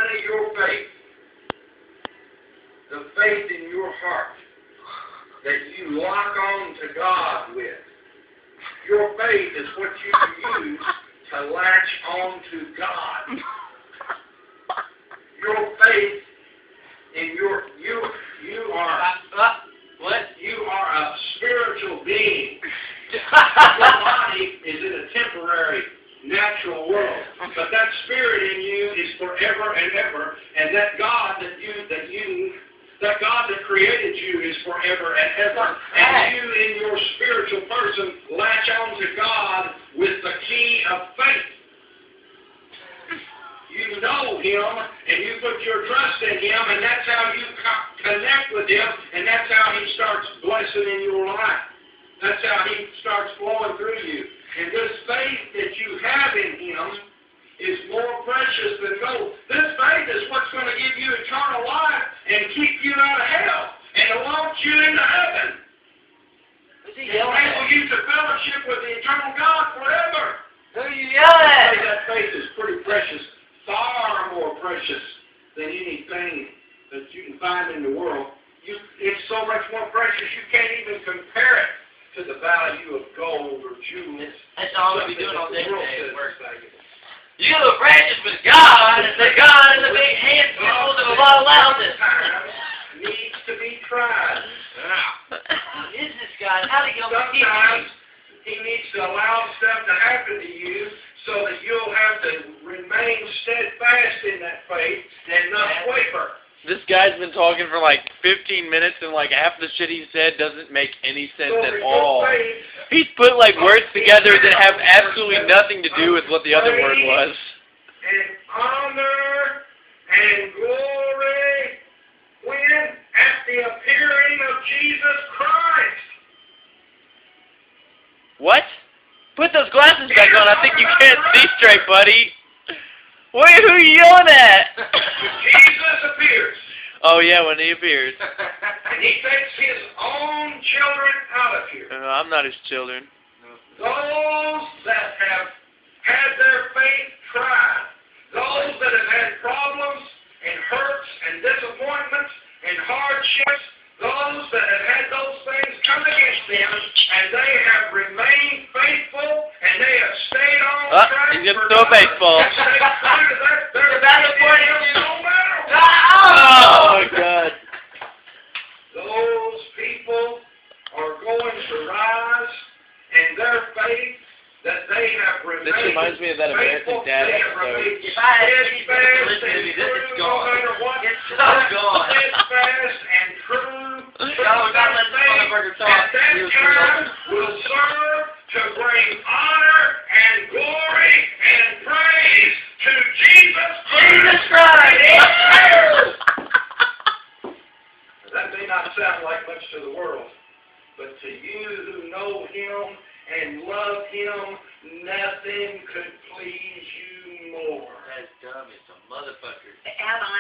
of your faith, the faith in your heart that you lock on to God with, your faith is what you use to latch on to God. Your faith in you are a spiritual being. Your body is in a temporary, natural world, but that spirit in you is forever and ever, and that God that created you is forever and ever. And you in your spiritual person latch on to God with the key of faith. You know Him, and you put your trust in Him, and that's how you connect with Him, and that's how He starts blessing in your life. That's how He starts flowing through you. And this faith that you have in Him is more precious than gold. This faith is what's going to give you eternal life and keep you out of hell and launch you into heaven. And enable you to fellowship with the eternal God forever. Who are you yelling at? That faith is pretty precious. Far more precious than anything that you can find in the world. It's so much more precious you can't even compare it to the value of gold or jewels. That's all we'll be doing all day today. You are precious with God, and the God in the big handful of a lot of loudness. Needs to be tried. Who is this guy? How do you Sometimes He needs to allow stuff to happen to you so that you'll have to remain steadfast in that faith and not waver. This guy's been talking for like 15 minutes, and like half the shit he said doesn't make any sense at all. He's put like words together that have absolutely nothing to do with what the other word was. And honor and glory when at the appearing of Jesus Christ. What? Put those glasses back on. I think you can't see straight, buddy. Wait, who are you yelling at? Jesus appears. Oh, yeah, when He appears. And He takes His own children out of here. I'm not His children. Those that have had their faith tried. Those that have had problems and hurts and disappointments and hardships. Those that have had those things come against them, and they have remained faithful, and they have stayed on track. He's going to throw a baseball. They're about to put Him no matter what. Oh, my God. Those people are going to rise, and their faith that they have remained. This reminds me of that American Dad episode. If I had steadfast and true, no matter what, it's so gone. Steadfast and true. No, not let the motherfucker talk. At that time will serve to bring honor and glory and praise to Jesus Christ. That may not sound like much to the world, but to you who know Him and love Him, nothing could please you more. That's dumb. It's a motherfucker.